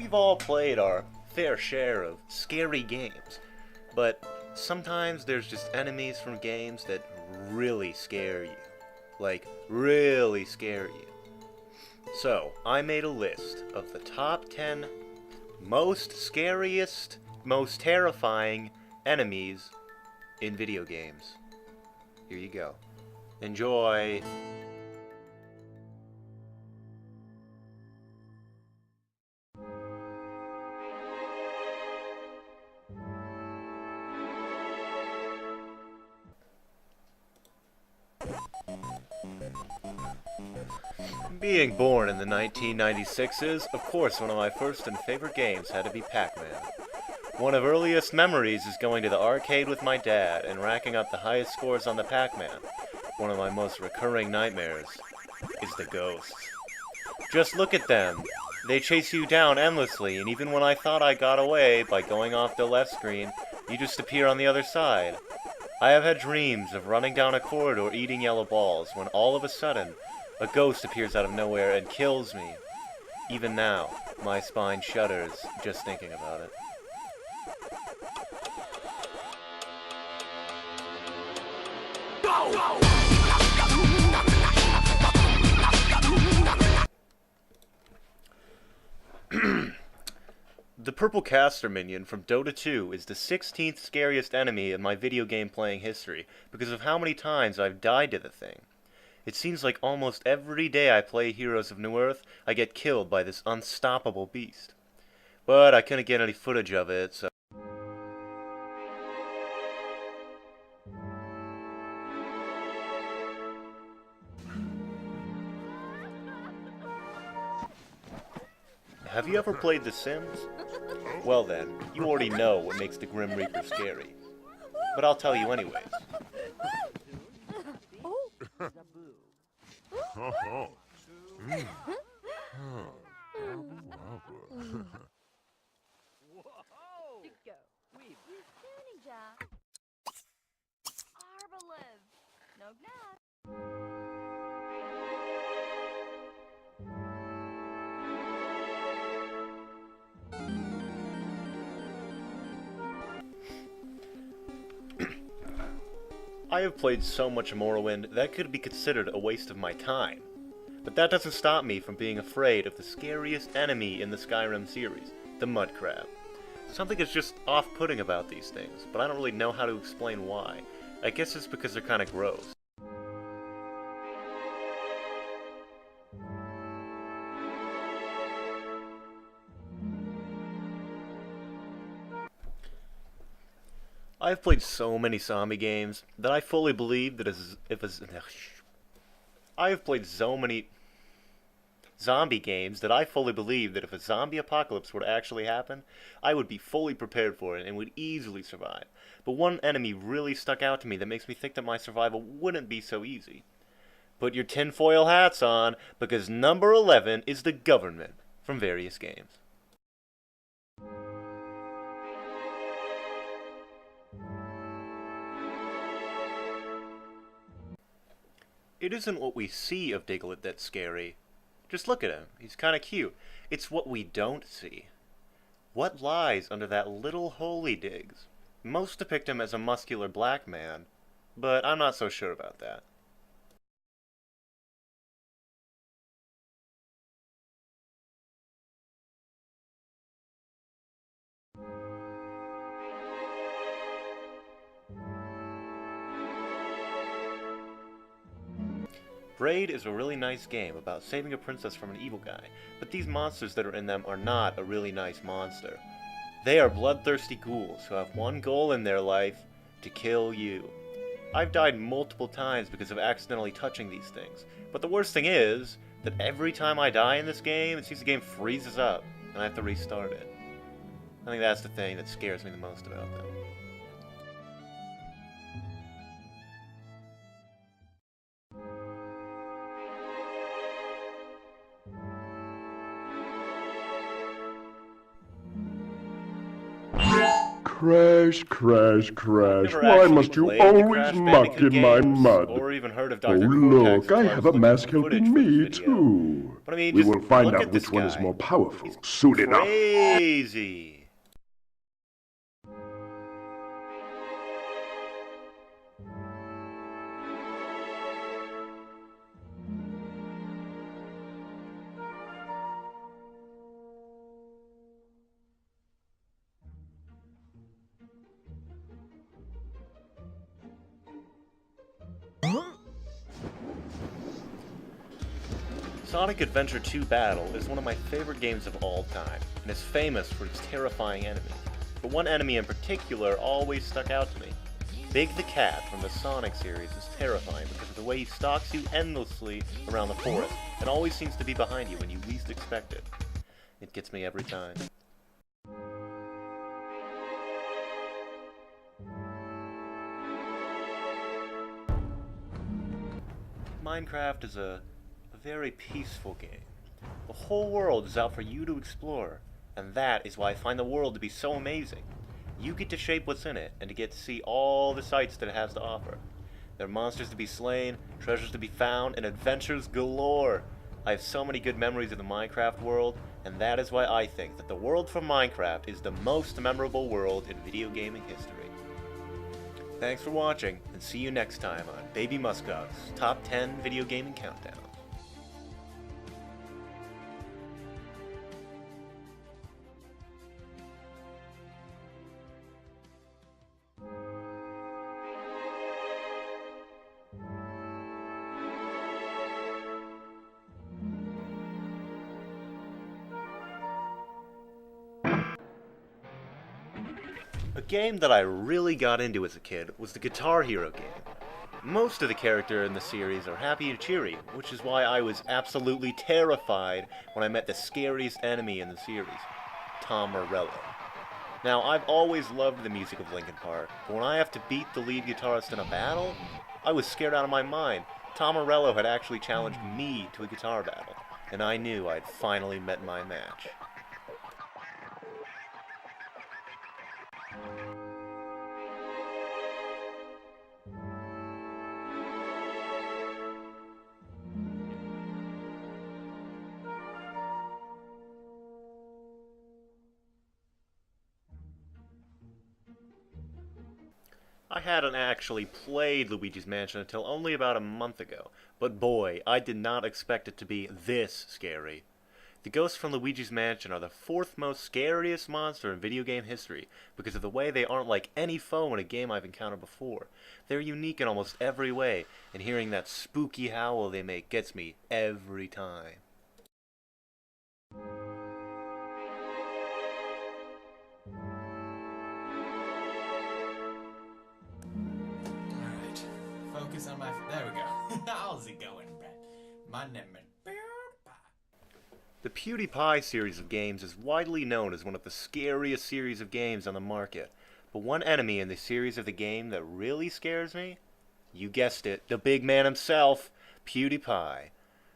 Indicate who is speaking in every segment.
Speaker 1: We've all played our fair share of scary games, but sometimes there's just enemies from games that really scare you. Like, really scare you. So, I made a list of the top 10 most scariest, most terrifying enemies in video games. Here you go. Enjoy! Being born in the 1996s, of course one of my first and favorite games had to be Pac-Man. One of earliest memories is going to the arcade with my dad and racking up the highest scores on the Pac-Man. One of my most recurring nightmares is the ghosts. Just look at them. They chase you down endlessly, and even when I thought I got away by going off the left screen, you just appear on the other side. I have had dreams of running down a corridor eating yellow balls when all of a sudden, a ghost appears out of nowhere and kills me. Even now, my spine shudders just thinking about it. The purple caster minion from Dota 2 is the 16th scariest enemy in my video game playing history because of how many times I've died to the thing. It seems like almost every day I play Heroes of New Earth, I get killed by this unstoppable beast. But I couldn't get any footage of it, so... Have you ever played The Sims? Well then, you already know what makes the Grim Reaper scary. But I'll tell you anyways. I have played so much Morrowind that could be considered a waste of my time. But that doesn't stop me from being afraid of the scariest enemy in the Skyrim series, the mud crab. Something is just off-putting about these things, but I don't really know how to explain why. I guess it's because they're kinda gross. I've played so many zombie games that I fully believe that I have played so many zombie games that I fully believe that if a zombie apocalypse were to actually happen, I would be fully prepared for it and would easily survive. But one enemy really stuck out to me that makes me think that my survival wouldn't be so easy. Put your tinfoil hats on, because number 11 is the government from various games. It isn't what we see of Diglett that's scary. Just look at him. He's kinda cute. It's what we don't see. What lies under that little hole he digs? Most depict him as a muscular black man, but I'm not so sure about that. Braid is a really nice game about saving a princess from an evil guy, but these monsters that are in them are not a really nice monster. They are bloodthirsty ghouls who have one goal in their life: to kill you. I've died multiple times because of accidentally touching these things, but the worst thing is that every time I die in this game, it seems the game freezes up, and I have to restart it. I think that's the thing that scares me the most about them.
Speaker 2: Crash, crash, crash.
Speaker 1: Never
Speaker 2: Why
Speaker 1: actually
Speaker 2: must you
Speaker 1: played the
Speaker 2: always
Speaker 1: Crash
Speaker 2: muck
Speaker 1: Bandicoot
Speaker 2: in my
Speaker 1: games,
Speaker 2: mud?
Speaker 1: or even heard of
Speaker 2: Oh
Speaker 1: Dr.
Speaker 2: look,
Speaker 1: Cortex
Speaker 2: I
Speaker 1: until
Speaker 2: have
Speaker 1: was
Speaker 2: a
Speaker 1: looking
Speaker 2: mask
Speaker 1: for footage
Speaker 2: helping
Speaker 1: for this
Speaker 2: me
Speaker 1: video.
Speaker 2: too.
Speaker 1: But I mean,
Speaker 2: We
Speaker 1: just
Speaker 2: will find
Speaker 1: look
Speaker 2: out
Speaker 1: at this
Speaker 2: which one is
Speaker 1: guy.
Speaker 2: more powerful
Speaker 1: He's
Speaker 2: soon enough.
Speaker 1: crazy. Sonic Adventure 2 Battle is one of my favorite games of all time, and is famous for its terrifying enemies. But one enemy in particular always stuck out to me. Big the Cat from the Sonic series is terrifying because of the way he stalks you endlessly around the forest, and always seems to be behind you when you least expect it. It gets me every time. Minecraft is a very peaceful game. The whole world is out for you to explore, and that is why I find the world to be so amazing. You get to shape what's in it, and to get to see all the sights that it has to offer. There are monsters to be slain, treasures to be found, and adventures galore. I have so many good memories of the Minecraft world, and that is why I think that the world from Minecraft is the most memorable world in video gaming history. Thanks for watching, and see you next time on Baby Muskog's Top 10 Video Gaming Countdown. A game that I really got into as a kid was the Guitar Hero game. Most of the characters in the series are happy and cheery, which is why I was absolutely terrified when I met the scariest enemy in the series, Tom Morello. Now, I've always loved the music of Linkin Park, but when I have to beat the lead guitarist in a battle, I was scared out of my mind. Tom Morello had actually challenged me to a guitar battle, and I knew I'd finally met my match. I hadn't actually played Luigi's Mansion until only about a month ago, but boy, I did not expect it to be this scary. The ghosts from Luigi's Mansion are the fourth most scariest monster in video game history because of the way they aren't like any foe in a game I've encountered before. They're unique in almost every way, and hearing that spooky howl they make gets me every time.
Speaker 3: Alright, focus on my... There we go. How's it going, Brett? My name is...
Speaker 1: The PewDiePie series of games is widely known as one of the scariest series of games on the market, but one enemy in the series of the game that really scares me? You guessed it, the big man himself, PewDiePie.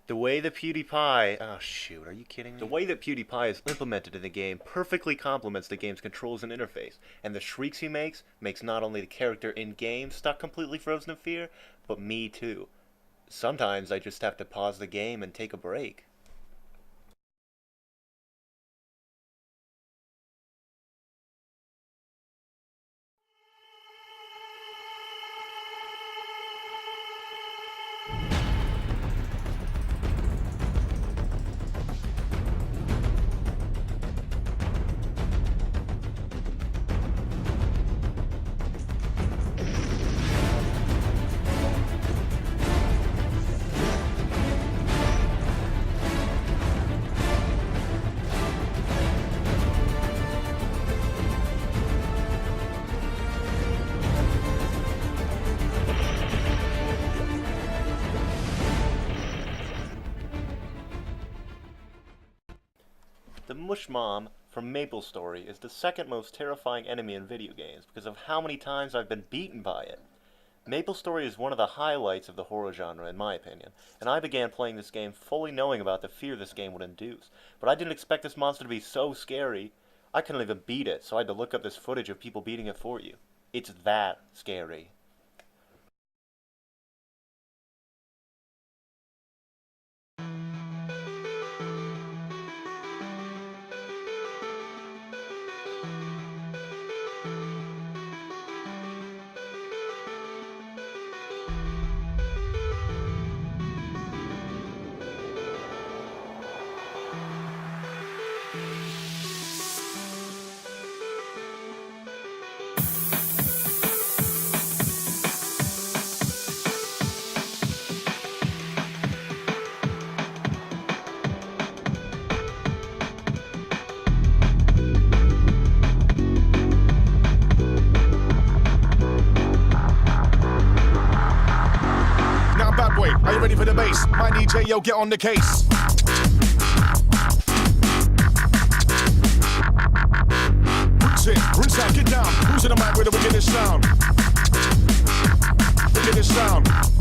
Speaker 1: The way that PewDiePie... Oh shoot, are you kidding me? The way that PewDiePie is implemented in the game perfectly complements the game's controls and interface, and the shrieks he makes not only the character in-game stuck completely frozen in fear, but me too. Sometimes I just have to pause the game and take a break. The Mush Mom from MapleStory is the second most terrifying enemy in video games because of how many times I've been beaten by it. MapleStory is one of the highlights of the horror genre in my opinion, and I began playing this game fully knowing about the fear this game would induce, but I didn't expect this monster to be so scary. I couldn't even beat it, so I had to look up this footage of people beating it for you. It's that scary.
Speaker 4: bass. My DJ, yo, get on the case. Rinse it, rinse out, get down. Who's in the mic with the wickedest sound? Wickedest sound.